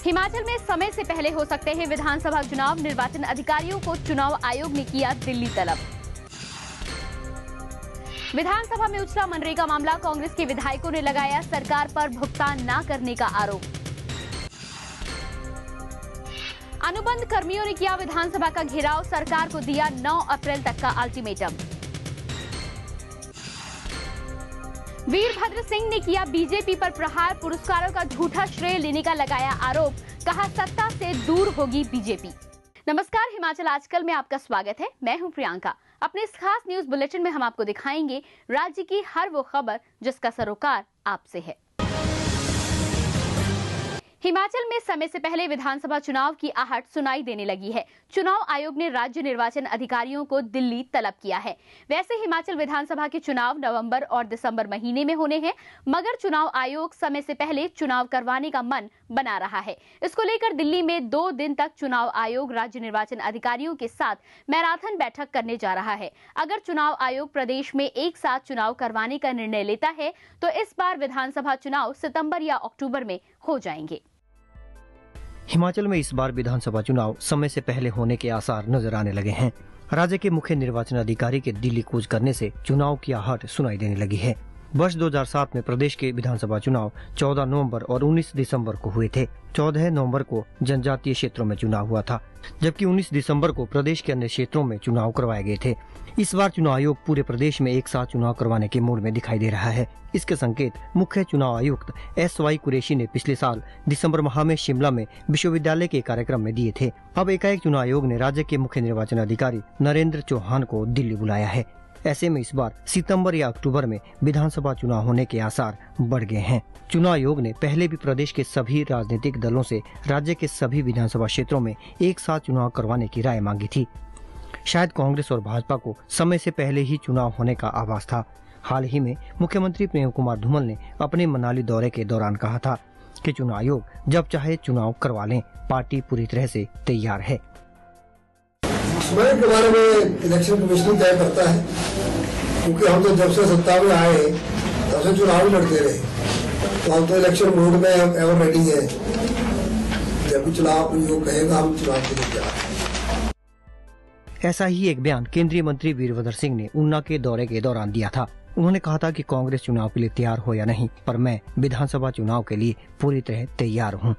हिमाचल में समय से पहले हो सकते हैं विधानसभा चुनाव, निर्वाचन अधिकारियों को चुनाव आयोग ने किया दिल्ली तलब। विधानसभा में उछला मनरेगा मामला, कांग्रेस के विधायकों ने लगाया सरकार पर भुगतान न करने का आरोप। अनुबंध कर्मियों ने किया विधानसभा का घेराव, सरकार को दिया 9 अप्रैल तक का अल्टीमेटम। वीरभद्र सिंह ने किया बीजेपी पर प्रहार, पुरस्कारों का झूठा श्रेय लेने का लगाया आरोप, कहा सत्ता से दूर होगी बीजेपी। नमस्कार, हिमाचल आजकल में आपका स्वागत है। मैं हूं प्रियंका। अपने इस खास न्यूज बुलेटिन में हम आपको दिखाएंगे राज्य की हर वो खबर जिसका सरोकार आपसे है। हिमाचल में समय से पहले विधानसभा चुनाव की आहट सुनाई देने लगी है। चुनाव आयोग ने राज्य निर्वाचन अधिकारियों को दिल्ली तलब किया है। वैसे हिमाचल विधानसभा के चुनाव नवंबर और दिसंबर महीने में होने हैं, मगर चुनाव आयोग समय से पहले चुनाव करवाने का मन बना रहा है। इसको लेकर दिल्ली में 2 दिन तक चुनाव आयोग राज्य निर्वाचन अधिकारियों के साथ मैराथन बैठक करने जा रहा है। अगर चुनाव आयोग प्रदेश में एक साथ चुनाव करवाने का निर्णय लेता है तो इस बार विधानसभा चुनाव सितंबर या अक्टूबर में हो जाएंगे। हिमाचल में इस बार विधानसभा चुनाव समय से पहले होने के आसार नजर आने लगे हैं। राज्य के मुख्य निर्वाचन अधिकारी के दिल्ली कूच करने से चुनाव की आहट सुनाई देने लगी है। वर्ष 2007 में प्रदेश के विधानसभा चुनाव 14 नवंबर और 19 दिसंबर को हुए थे। 14 नवंबर को जनजातीय क्षेत्रों में चुनाव हुआ था, जबकि 19 दिसंबर को प्रदेश के अन्य क्षेत्रों में चुनाव करवाए गए थे। इस बार चुनाव आयोग पूरे प्रदेश में एक साथ चुनाव करवाने के मूड में दिखाई दे रहा है। इसके संकेत मुख्य चुनाव आयुक्त SY कुरैशी ने पिछले साल दिसंबर माह में शिमला में विश्वविद्यालय के कार्यक्रम में दिए थे। अब एकाएक चुनाव आयोग ने राज्य के मुख्य निर्वाचन अधिकारी नरेंद्र चौहान को दिल्ली बुलाया है। ऐसे में इस बार सितंबर या अक्टूबर में विधानसभा चुनाव होने के आसार बढ़ गए हैं। चुनाव आयोग ने पहले भी प्रदेश के सभी राजनीतिक दलों से राज्य के सभी विधानसभा क्षेत्रों में एक साथ चुनाव करवाने की राय मांगी थी। शायद कांग्रेस और भाजपा को समय से पहले ही चुनाव होने का आभास था। हाल ही में मुख्यमंत्री प्रेम कुमार धूमल ने अपने मनाली दौरे के दौरान कहा था कि चुनाव आयोग जब चाहे चुनाव करवा लें, पार्टी पूरी तरह से तैयार है। समय के बारे में इलेक्शन कमीशन तय करता है, क्योंकि हम तो जब से सत्ता में आए तब से चुनाव ही लड़ते रहे, तो हम तो इलेक्शन मोड में एवर रेडी है। जब भी चुनाव आयोग कहेगा हम चुनाव के लिए तैयार हैं। ऐसा ही एक बयान केंद्रीय मंत्री वीरभद्र सिंह ने ऊना के दौरे के दौरान दिया था। उन्होंने कहा था कि कांग्रेस चुनाव के लिए तैयार हो या नहीं, पर मैं विधानसभा चुनाव के लिए पूरी तरह तैयार हूँ।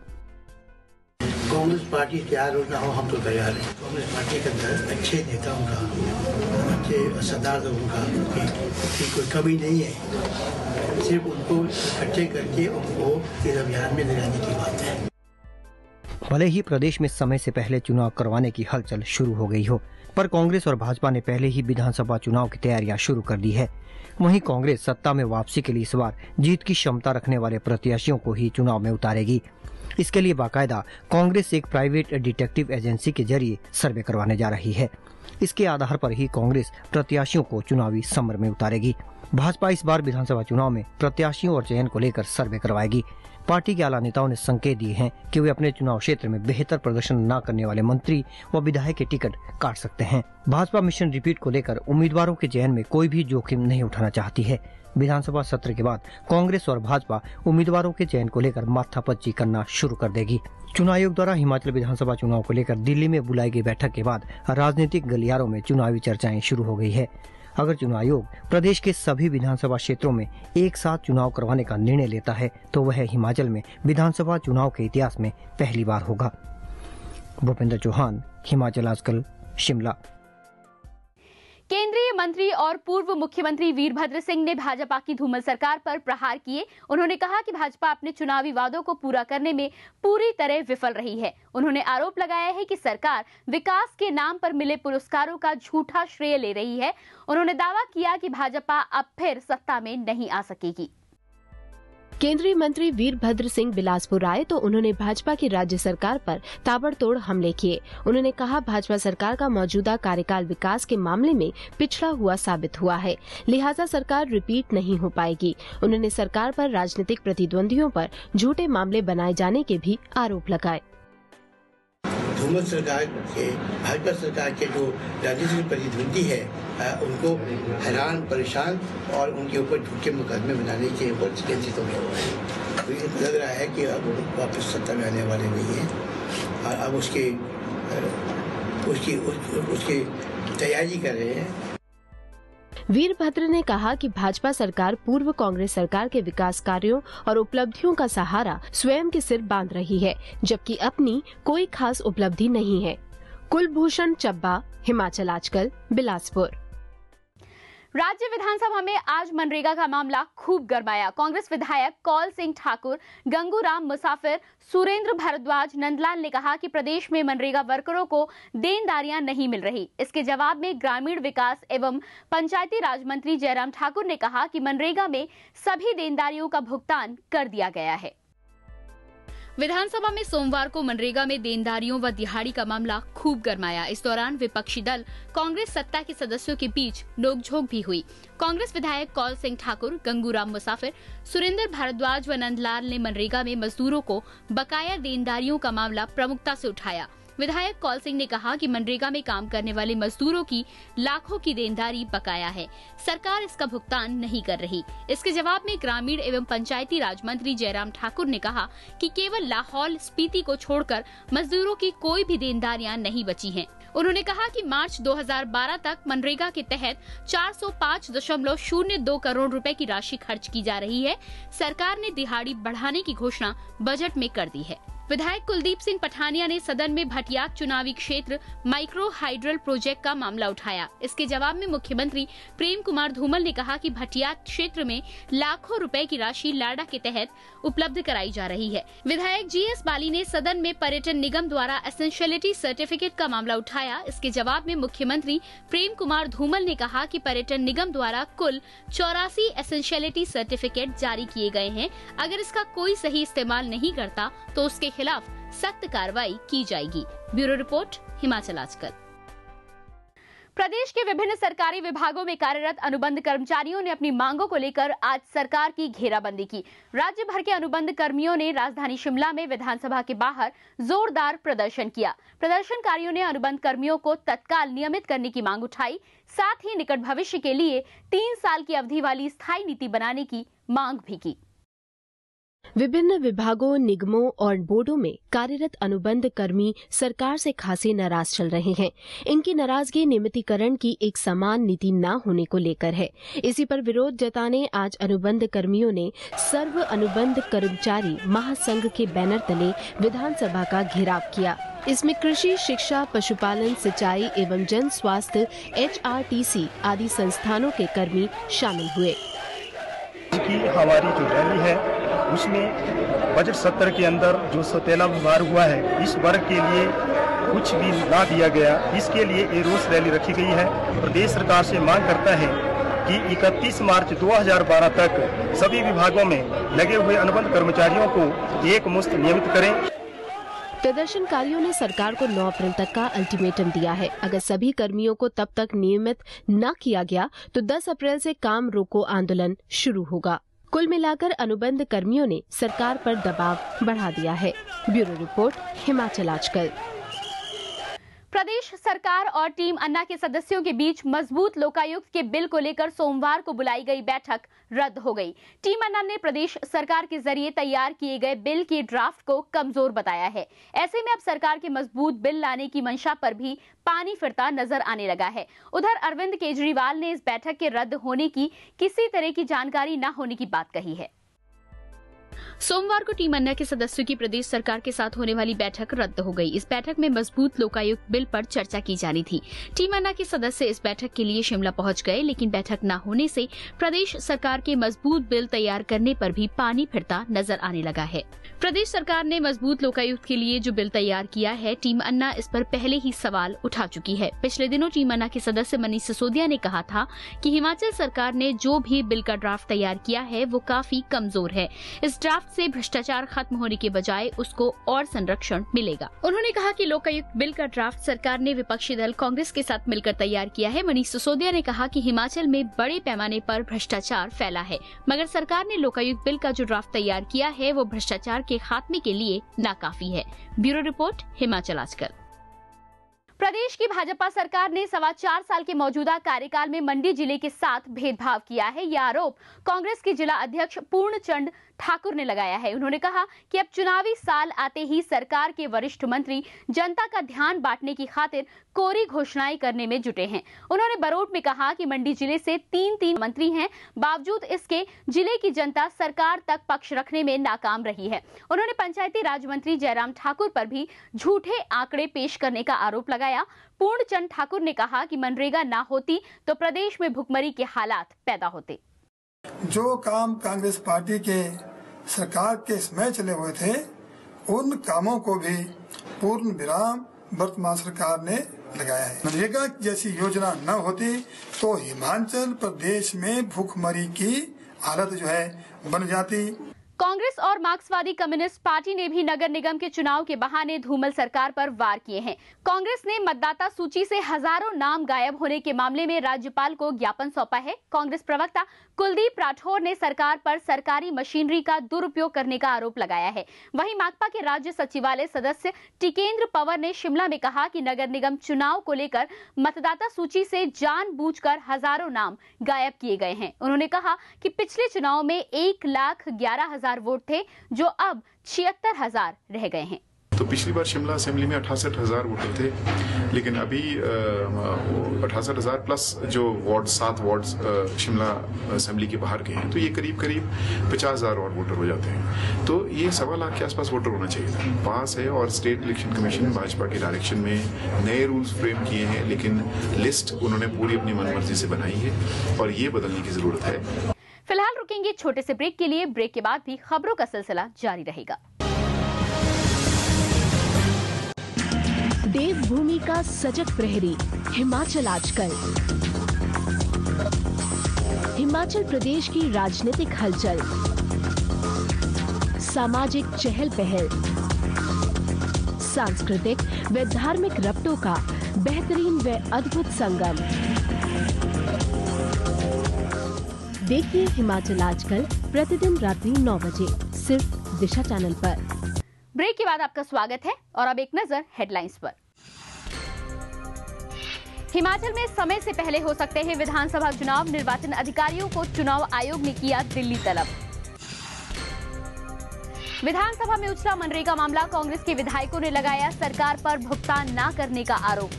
कांग्रेस पार्टी तैयार हो ना हो, हम तो तैयार हैं। कांग्रेस पार्टी के अंदर अच्छे नेताओं का, अच्छे सरदार लोगों का कोई कमी नहीं है। सिर्फ उनको इकट्ठे करके उनको इस अभियान में ले जाने की बात है। भले ही प्रदेश में समय से पहले चुनाव करवाने की हलचल शुरू हो गई हो, पर कांग्रेस और भाजपा ने पहले ही विधानसभा चुनाव की तैयारियां शुरू कर दी है। वहीं कांग्रेस सत्ता में वापसी के लिए इस बार जीत की क्षमता रखने वाले प्रत्याशियों को ही चुनाव में उतारेगी। इसके लिए बाकायदा कांग्रेस एक प्राइवेट डिटेक्टिव एजेंसी के जरिए सर्वे करवाने जा रही है। इसके आधार पर ही कांग्रेस प्रत्याशियों को चुनावी समर में उतारेगी। भाजपा इस बार विधानसभा चुनाव में प्रत्याशियों और चयन को लेकर सर्वे करवाएगी। पार्टी के आला नेताओं ने संकेत दिए हैं कि वे अपने चुनाव क्षेत्र में बेहतर प्रदर्शन न करने वाले मंत्री व विधायक के टिकट काट सकते हैं। भाजपा मिशन रिपीट को लेकर उम्मीदवारों के चयन में कोई भी जोखिम नहीं उठाना चाहती है। विधानसभा सत्र के बाद कांग्रेस और भाजपा उम्मीदवारों के चयन को लेकर माथापच्ची करना शुरू कर देगी। चुनाव आयोग द्वारा हिमाचल विधानसभा चुनाव को लेकर दिल्ली में बुलाई गई बैठक के बाद राजनीतिक गलियारों में चुनावी चर्चाएं शुरू हो गई है। अगर चुनाव आयोग प्रदेश के सभी विधानसभा क्षेत्रों में एक साथ चुनाव करवाने का निर्णय लेता है तो वह हिमाचल में विधानसभा चुनाव के इतिहास में पहली बार होगा। भूपेंद्र चौहान, हिमाचल आजकल, शिमला। केंद्रीय मंत्री और पूर्व मुख्यमंत्री वीरभद्र सिंह ने भाजपा की धूमल सरकार पर प्रहार किए। उन्होंने कहा कि भाजपा अपने चुनावी वादों को पूरा करने में पूरी तरह विफल रही है। उन्होंने आरोप लगाया है कि सरकार विकास के नाम पर मिले पुरस्कारों का झूठा श्रेय ले रही है। उन्होंने दावा किया कि भाजपा अब फिर सत्ता में नहीं आ सकेगी। केंद्रीय मंत्री वीरभद्र सिंह बिलासपुर आए तो उन्होंने भाजपा की राज्य सरकार पर ताबड़तोड़ हमले किए। उन्होंने कहा भाजपा सरकार का मौजूदा कार्यकाल विकास के मामले में पिछड़ा हुआ साबित हुआ है, लिहाजा सरकार रिपीट नहीं हो पाएगी। उन्होंने सरकार पर राजनीतिक प्रतिद्वंदियों पर झूठे मामले बनाए जाने के भी आरोप लगाए। हुकूमत सरकार के, भाजपा सरकार के जो राजनीतिक प्रतिद्वंदी है उनको हैरान परेशान और उनके ऊपर झूठे मुकदमे बनाने के ऊपर चिंतित हो गया। तो ये लग रहा है कि अब वापस सत्ता में आने वाले नहीं है और अब उसकी तैयारी कर रहे हैं। वीरभद्र ने कहा कि भाजपा सरकार पूर्व कांग्रेस सरकार के विकास कार्यों और उपलब्धियों का सहारा स्वयं के सिर बांध रही है, जबकि अपनी कोई खास उपलब्धि नहीं है। कुलभूषण चब्बा, हिमाचल आजकल, बिलासपुर। राज्य विधानसभा में आज मनरेगा का मामला खूब गरमाया। कांग्रेस विधायक कौल सिंह ठाकुर, गंगूराम मुसाफिर, सुरेंद्र भारद्वाज, नंदलाल ने कहा कि प्रदेश में मनरेगा वर्करों को देनदारियां नहीं मिल रही। इसके जवाब में ग्रामीण विकास एवं पंचायती राज मंत्री जयराम ठाकुर ने कहा कि मनरेगा में सभी देनदारियों का भुगतान कर दिया गया है। विधानसभा में सोमवार को मनरेगा में देनदारियों व दिहाड़ी का मामला खूब गरमाया। इस दौरान विपक्षी दल कांग्रेस सत्ता के सदस्यों के बीच नोकझोंक भी हुई। कांग्रेस विधायक कौल सिंह ठाकुर, गंगूराम मुसाफिर, सुरेंद्र भारद्वाज व नंदलाल ने मनरेगा में मजदूरों को बकाया देनदारियों का मामला प्रमुखता से उठाया। विधायक कौल सिंह ने कहा कि मनरेगा में काम करने वाले मजदूरों की लाखों की देनदारी बकाया है, सरकार इसका भुगतान नहीं कर रही। इसके जवाब में ग्रामीण एवं पंचायती राज मंत्री जयराम ठाकुर ने कहा कि केवल लाहौल स्पीति को छोड़कर मजदूरों की कोई भी देनदारियां नहीं बची हैं। उन्होंने कहा कि मार्च 2012 तक मनरेगा के तहत 405.02 करोड़ रुपए की राशि खर्च की जा रही है। सरकार ने दिहाड़ी बढ़ाने की घोषणा बजट में कर दी है। विधायक कुलदीप सिंह पठानिया ने सदन में भटियात चुनावी क्षेत्र माइक्रो हाइड्रल प्रोजेक्ट का मामला उठाया। इसके जवाब में मुख्यमंत्री प्रेम कुमार धूमल ने कहा कि भटियात क्षेत्र में लाखों रुपए की राशि लाडा के तहत उपलब्ध कराई जा रही है। विधायक जीएस बाली ने सदन में पर्यटन निगम द्वारा एसेंशियलिटी सर्टिफिकेट का मामला उठाया। इसके जवाब में मुख्यमंत्री प्रेम कुमार धूमल ने कहा कि पर्यटन निगम द्वारा कुल 84 एसेंशियलिटी सर्टिफिकेट जारी किए गए हैं। अगर इसका कोई सही इस्तेमाल नहीं करता तो उसके खिलाफ सख्त कार्रवाई की जाएगी। ब्यूरो रिपोर्ट, हिमाचल आजकल। प्रदेश के विभिन्न सरकारी विभागों में कार्यरत अनुबंध कर्मचारियों ने अपनी मांगों को लेकर आज सरकार की घेराबंदी की। राज्य भर के अनुबंध कर्मियों ने राजधानी शिमला में विधानसभा के बाहर जोरदार प्रदर्शन किया। प्रदर्शनकारियों ने अनुबंध कर्मियों को तत्काल नियमित करने की मांग उठाई, साथ ही निकट भविष्य के लिए 3 साल की अवधि वाली स्थायी नीति बनाने की मांग भी की। विभिन्न विभागों, निगमों और बोर्डों में कार्यरत अनुबंध कर्मी सरकार से खासे नाराज चल रहे हैं। इनकी नाराजगी नियमितीकरण की एक समान नीति न होने को लेकर है। इसी पर विरोध जताने आज अनुबंध कर्मियों ने सर्व अनुबंध कर्मचारी महासंघ के बैनर तले विधानसभा का घेराव किया। इसमें कृषि, शिक्षा, पशुपालन, सिंचाई एवं जन स्वास्थ्य, HRTC आदि संस्थानों के कर्मी शामिल हुए। हमारी जो रैली है उसमें बजट सत्र के अंदर जो सौतेला व्यवहार हुआ है, इस वर्ग के लिए कुछ भी ना दिया गया, इसके लिए ये रोष रैली रखी गई है। प्रदेश सरकार से मांग करता है कि 31 मार्च 2012 तक सभी विभागों में लगे हुए अनुबंध कर्मचारियों को एक मुश्त नियमित करें। प्रदर्शनकारियों ने सरकार को 9 अप्रैल तक का अल्टीमेटम दिया है। अगर सभी कर्मियों को तब तक नियमित न किया गया तो 10 अप्रैल से काम रोको आंदोलन शुरू होगा। कुल मिलाकर अनुबंध कर्मियों ने सरकार पर दबाव बढ़ा दिया है। ब्यूरो रिपोर्ट, हिमाचल आजकल। प्रदेश सरकार और टीम अन्ना के सदस्यों के बीच मजबूत लोकायुक्त के बिल को लेकर सोमवार को बुलाई गई बैठक रद्द हो गई। टीम अन्ना ने प्रदेश सरकार के जरिए तैयार किए गए बिल के ड्राफ्ट को कमजोर बताया है। ऐसे में अब सरकार के मजबूत बिल लाने की मंशा पर भी पानी फिरता नजर आने लगा है। उधर अरविंद केजरीवाल ने इस बैठक के रद्द होने की किसी तरह की जानकारी न होने की बात कही है। सोमवार को टीम अन्ना के सदस्यों की प्रदेश सरकार के साथ होने वाली बैठक रद्द हो गई। इस बैठक में मजबूत लोकायुक्त बिल पर चर्चा की जानी थी। टीम अन्ना के सदस्य इस बैठक के लिए शिमला पहुंच गए, लेकिन बैठक न होने से प्रदेश सरकार के मजबूत बिल तैयार करने पर भी पानी फिरता नजर आने लगा है। प्रदेश सरकार ने मजबूत लोकायुक्त के लिए जो बिल तैयार किया है, टीम अन्ना इस पर पहले ही सवाल उठा चुकी है। पिछले दिनों टीम अन्ना के सदस्य मनीष सिसोदिया ने कहा था कि हिमाचल सरकार ने जो भी बिल का ड्राफ्ट तैयार किया है वो काफी कमजोर है। इस ड्राफ्ट से भ्रष्टाचार खत्म होने के बजाय उसको और संरक्षण मिलेगा। उन्होंने कहा कि लोकायुक्त बिल का ड्राफ्ट सरकार ने विपक्षी दल कांग्रेस के साथ मिलकर तैयार किया है। मनीष सिसोदिया ने कहा कि हिमाचल में बड़े पैमाने पर भ्रष्टाचार फैला है, मगर सरकार ने लोकायुक्त बिल का जो ड्राफ्ट तैयार किया है वो भ्रष्टाचार के खात्मे के लिए नाकाफी है। ब्यूरो रिपोर्ट, हिमाचल आजकल। प्रदेश की भाजपा सरकार ने 4.25 साल के मौजूदा कार्यकाल में मंडी जिले के साथ भेदभाव किया है। यह आरोप कांग्रेस के जिला अध्यक्ष पूर्णचंद ठाकुर ने लगाया है। उन्होंने कहा कि अब चुनावी साल आते ही सरकार के वरिष्ठ मंत्री जनता का ध्यान बांटने की खातिर कोरी घोषणाएं करने में जुटे हैं। उन्होंने बरोट में कहा कि मंडी जिले से तीन मंत्री हैं, बावजूद इसके जिले की जनता सरकार तक पक्ष रखने में नाकाम रही है। उन्होंने पंचायती राज मंत्री जयराम ठाकुर पर भी झूठे आंकड़े पेश करने का आरोप लगाया। पूर्णचंद ठाकुर ने कहा कि मनरेगा ना होती तो प्रदेश में भुखमरी के हालात पैदा होते। जो काम कांग्रेस पार्टी के सरकार के समय चले हुए थे, उन कामों को भी पूर्ण विराम वर्तमान सरकार ने लगाया है। मनरेगा जैसी योजना न होती तो हिमाचल प्रदेश में भूखमरी की हालत जो है बन जाती। कांग्रेस और मार्क्सवादी कम्युनिस्ट पार्टी ने भी नगर निगम के चुनाव के बहाने धूमल सरकार पर वार किए हैं। कांग्रेस ने मतदाता सूची से हजारों नाम गायब होने के मामले में राज्यपाल को ज्ञापन सौंपा है। कांग्रेस प्रवक्ता कुलदीप राठौर ने सरकार पर सरकारी मशीनरी का दुरुपयोग करने का आरोप लगाया है। वहीं माकपा के राज्य सचिवालय सदस्य टिकेंद्र पंवर ने शिमला में कहा कि नगर निगम चुनाव को लेकर मतदाता सूची से जानबूझकर हजारों नाम गायब किए गए हैं। उन्होंने कहा कि पिछले चुनाव में 1,11,000 वोट थे, जो अब 76,000 रह गए हैं। तो पिछली बार शिमला असेंबली में 68,000 वोटर थे, लेकिन अभी 68,000 प्लस जो वार्ड 7 वार्ड शिमला असेंबली के बाहर के हैं, तो ये करीब 50,000 और वोटर हो जाते हैं। तो ये 1.25 लाख के आसपास वोटर होना चाहिए था। पास है और स्टेट इलेक्शन कमीशन भाजपा के डायरेक्शन में नए रूल्स फ्रेम किए हैं, लेकिन लिस्ट उन्होंने पूरी अपनी मनमर्जी से बनाई है और ये बदलने की जरूरत है। फिलहाल रुकेंगे छोटे से ब्रेक के लिए। ब्रेक के बाद भी खबरों का सिलसिला जारी रहेगा। देवभूमि का सजग प्रहरी हिमाचल आजकल। हिमाचल प्रदेश की राजनीतिक हलचल, सामाजिक चहल पहल, सांस्कृतिक व धार्मिक रबतों का बेहतरीन व अद्भुत संगम। देखिए हिमाचल आजकल प्रतिदिन रात्रि 9 बजे सिर्फ दिशा चैनल पर। ब्रेक के बाद आपका स्वागत है और अब एक नजर हेडलाइंस पर। हिमाचल में समय से पहले हो सकते हैं विधानसभा चुनाव, निर्वाचन अधिकारियों को चुनाव आयोग ने किया दिल्ली तलब। विधानसभा में उछला मनरेगा मामला, कांग्रेस के विधायकों ने लगाया सरकार पर भुगतान न करने का आरोप।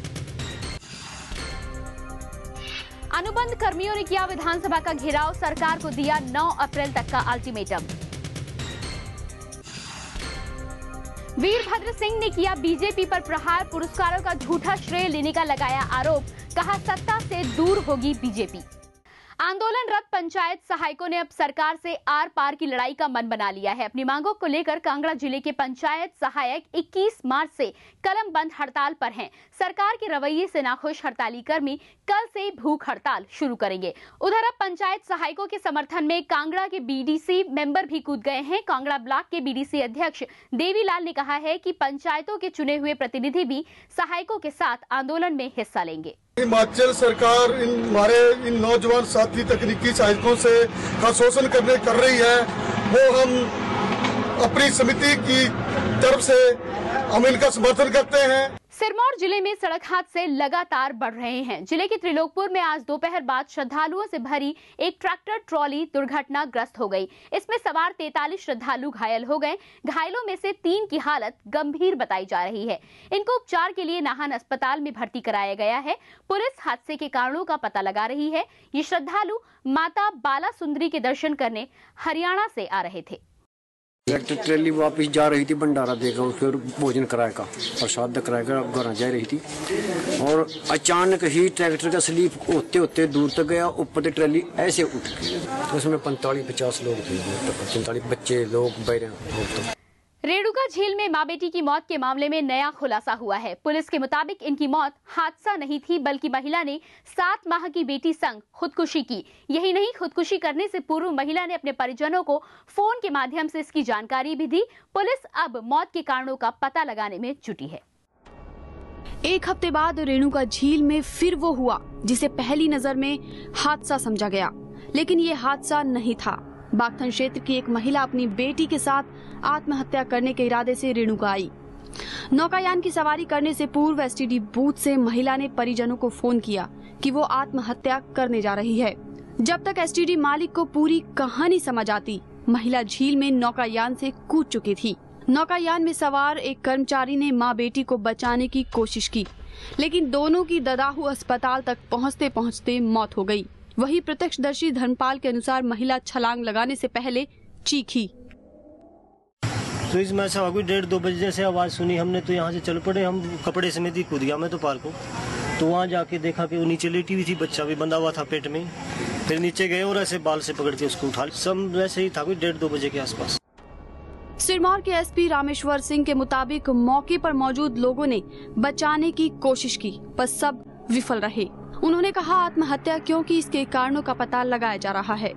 अनुबंध कर्मियों ने किया विधानसभा का घेराव, सरकार को दिया 9 अप्रैल तक का अल्टीमेटम। वीरभद्र सिंह ने किया बीजेपी पर प्रहार, पुरस्कारों का झूठा श्रेय लेने का लगाया आरोप, कहा सत्ता से दूर होगी बीजेपी। आंदोलनरत पंचायत सहायकों ने अब सरकार से आर पार की लड़ाई का मन बना लिया है। अपनी मांगों को लेकर कांगड़ा जिले के पंचायत सहायक 21 मार्च से कलम बंद हड़ताल पर हैं। सरकार के रवैये से नाखुश हड़ताली कर्मी कल से भूख हड़ताल शुरू करेंगे। उधर अब पंचायत सहायकों के समर्थन में कांगड़ा के बीडीसी मेंबर भी कूद गए हैं। कांगड़ा ब्लॉक के बीडीसी अध्यक्ष देवीलाल ने कहा है कि पंचायतों के चुने हुए प्रतिनिधि भी सहायकों के साथ आंदोलन में हिस्सा लेंगे। हिमाचल सरकार हमारे इन नौजवान साथी तकनीकी सहायकों से का शोषण कर रही है, वो हम अपनी समिति की तरफ से हम इनका समर्थन करते हैं। सिरमौर जिले में सड़क हादसे लगातार बढ़ रहे हैं। जिले के त्रिलोकपुर में आज दोपहर बाद श्रद्धालुओं से भरी एक ट्रैक्टर ट्रॉली दुर्घटनाग्रस्त हो गई। इसमें सवार 43 श्रद्धालु घायल हो गए। घायलों में से 3 की हालत गंभीर बताई जा रही है। इनको उपचार के लिए नाहन अस्पताल में भर्ती कराया गया है। पुलिस हादसे के कारणों का पता लगा रही है। ये श्रद्धालु माता बाला सुंदरी के दर्शन करने हरियाणा से आ रहे थे। ट्रैक्टर ट्रैली वापस जा रही थी, भंडारा देकर फिर भोजन कराएगा, प्रसाद कराएगा, घर जा रही थी और अचानक ही ट्रैक्टर का स्लीप होते होते दूर तक गया। ऊपर से ट्रैली ऐसे उठ गई, तो उसमें 45-50 लोग थे, 45 बच्चे लोग बैठे। रेणुका झील में मां बेटी की मौत के मामले में नया खुलासा हुआ है। पुलिस के मुताबिक इनकी मौत हादसा नहीं थी, बल्कि महिला ने 7 माह की बेटी संग खुदकुशी की। यही नहीं, खुदकुशी करने से पूर्व महिला ने अपने परिजनों को फोन के माध्यम से इसकी जानकारी भी दी। पुलिस अब मौत के कारणों का पता लगाने में जुटी है। एक हफ्ते बाद रेणुका झील में फिर वो हुआ जिसे पहली नजर में हादसा समझा गया, लेकिन ये हादसा नहीं था। बागथन क्षेत्र की एक महिला अपनी बेटी के साथ आत्महत्या करने के इरादे से रेणुका आई। नौकायान की सवारी करने से पूर्व एसटीडी बूथ से महिला ने परिजनों को फोन किया कि वो आत्महत्या करने जा रही है। जब तक एसटीडी मालिक को पूरी कहानी समझ आती, महिला झील में नौकायान से कूद चुकी थी। नौकायान में सवार एक कर्मचारी ने मां बेटी को बचाने की कोशिश की, लेकिन दोनों की ददाहू अस्पताल तक पहुंचते पहुंचते मौत हो गई। वहीं प्रत्यक्षदर्शी धर्मपाल के अनुसार महिला छलांग लगाने से पहले चीखी। तो इसमें ऐसा हुआ 1:30-2 बजे से आवाज़ सुनी हमने, तो यहाँ से चल पड़े। हम कपड़े समेत ही कूद गया मैं तो पार को। तो वहाँ जाके देखा कि वो नीचे लेटी हुई थी, बच्चा भी बंधा हुआ था पेट में। फिर नीचे गए और ऐसे बाल से पकड़ के उसको उठा लिया। सब वैसे ही था, 1:30-2 बजे के आसपास। सिरमौर के एसपी रामेश्वर सिंह के मुताबिक मौके पर मौजूद लोगों ने बचाने की कोशिश की, पर सब विफल रहे। उन्होंने कहा आत्महत्या क्योंकि इसके कारणों का पता लगाया जा रहा है।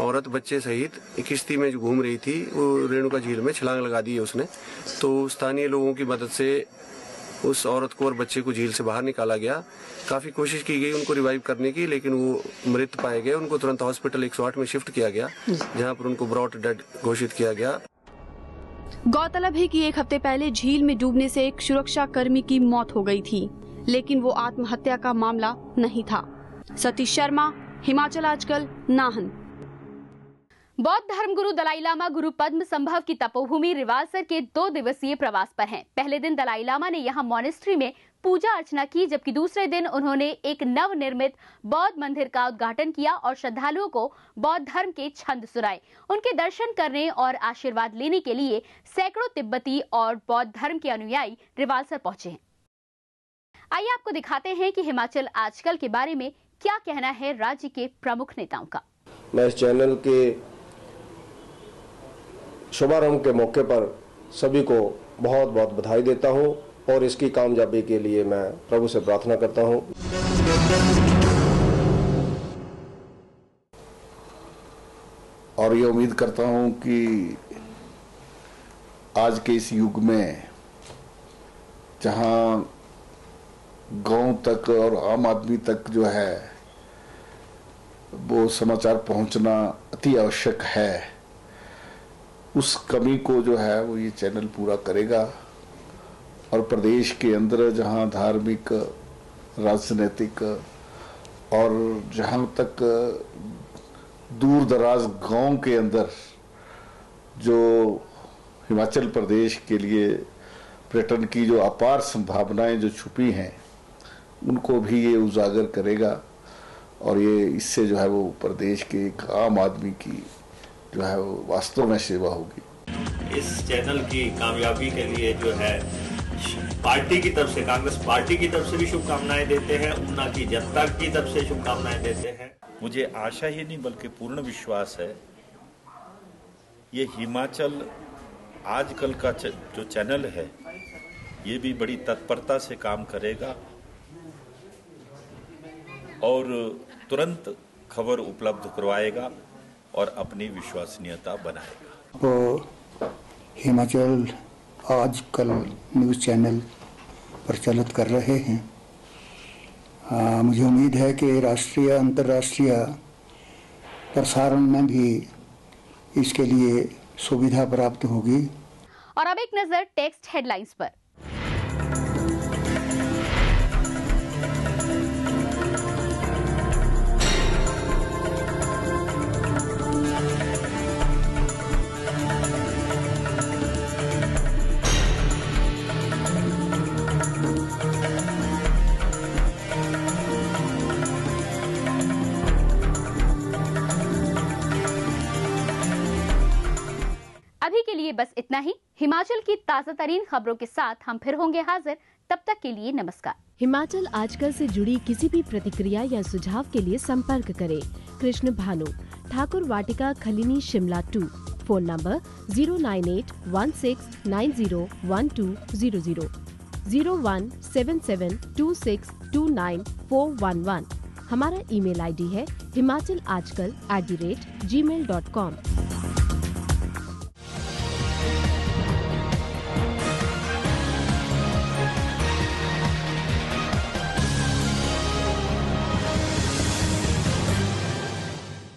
औरत बच्चे सहित एक किश्ती में जो घूम रही थी, वो रेणुका झील में छलांग लगा दी है उसने। तो स्थानीय लोगों की मदद से उस औरत को और बच्चे को झील से बाहर निकाला गया। काफी कोशिश की गई उनको रिवाइव करने की, लेकिन वो मृत पाए गए। उनको तुरंत हॉस्पिटल 108 में शिफ्ट किया गया, जहां पर उनको ब्रॉट डेड घोषित किया गया। गौरतलब है कि 1 हफ्ते पहले झील में डूबने से एक सुरक्षा कर्मी की मौत हो गई थी, लेकिन वो आत्महत्या का मामला नहीं था। सतीश शर्मा, हिमाचल आजकल, नाहन। बौद्ध धर्मगुरु दलाई लामा गुरु पद्म संभव की तपोभूमि रिवालसर के 2 दिवसीय प्रवास पर हैं। पहले दिन दलाई लामा ने यहां मॉनेस्ट्री में पूजा अर्चना की, जबकि दूसरे दिन उन्होंने एक नवनिर्मित बौद्ध मंदिर का उद्घाटन किया और श्रद्धालुओं को बौद्ध धर्म के छंद सुनाए। उनके दर्शन करने और आशीर्वाद लेने के लिए सैकड़ों तिब्बती और बौद्ध धर्म के अनुयायी रिवालसर पहुंचे हैं। आइए आपको दिखाते हैं कि हिमाचल आजकल के बारे में क्या कहना है राज्य के प्रमुख नेताओं का। मैं इस चैनल के शुभारंभ के मौके पर सभी को बहुत बहुत बधाई देता हूं और इसकी कामयाबी के लिए मैं प्रभु से प्रार्थना करता हूं। और ये उम्मीद करता हूं कि आज के इस युग में जहां गांव तक और आम आदमी तक जो है वो समाचार पहुंचना अति आवश्यक है, उस कमी को जो है वो ये चैनल पूरा करेगा। और प्रदेश के अंदर जहां धार्मिक, राजनीतिक और जहां तक दूर दराज गांव के अंदर जो हिमाचल प्रदेश के लिए पर्यटन की जो अपार संभावनाएं जो छुपी हैं, उनको भी ये उजागर करेगा। और ये इससे जो है वो प्रदेश के एक आम आदमी की जो है वो वास्तव में सेवा होगी। इस चैनल की कामयाबी के लिए जो है पार्टी की तरफ से, कांग्रेस पार्टी की तरफ से भी शुभकामनाएं देते हैं, ऊना की जनता की तरफ से शुभकामनाएं देते हैं। मुझे आशा ही नहीं बल्कि पूर्ण विश्वास है ये हिमाचल आजकल का जो चैनल है ये भी बड़ी तत्परता से काम करेगा और तुरंत खबर उपलब्ध करवाएगा और अपनी विश्वसनीयता बनाएगा। वो हिमाचल आजकल न्यूज़ चैनल प्रचलित कर रहे हैं। मुझे उम्मीद है कि राष्ट्रीय अंतर्राष्ट्रीय प्रसारण में भी इसके लिए सुविधा प्राप्त होगी। और अब एक नजर टेक्स्ट हेडलाइंस पर। अभी के लिए बस इतना ही। हिमाचल की ताजा तरीन खबरों के साथ हम फिर होंगे हाजिर। तब तक के लिए नमस्कार। हिमाचल आजकल से जुड़ी किसी भी प्रतिक्रिया या सुझाव के लिए संपर्क करें। कृष्ण भानु, ठाकुर वाटिका, खलीनी, शिमला 2। Phone number 09816901200, 017726294111। हमारा ईमेल आईडी है himachalaajkal@gmail.com।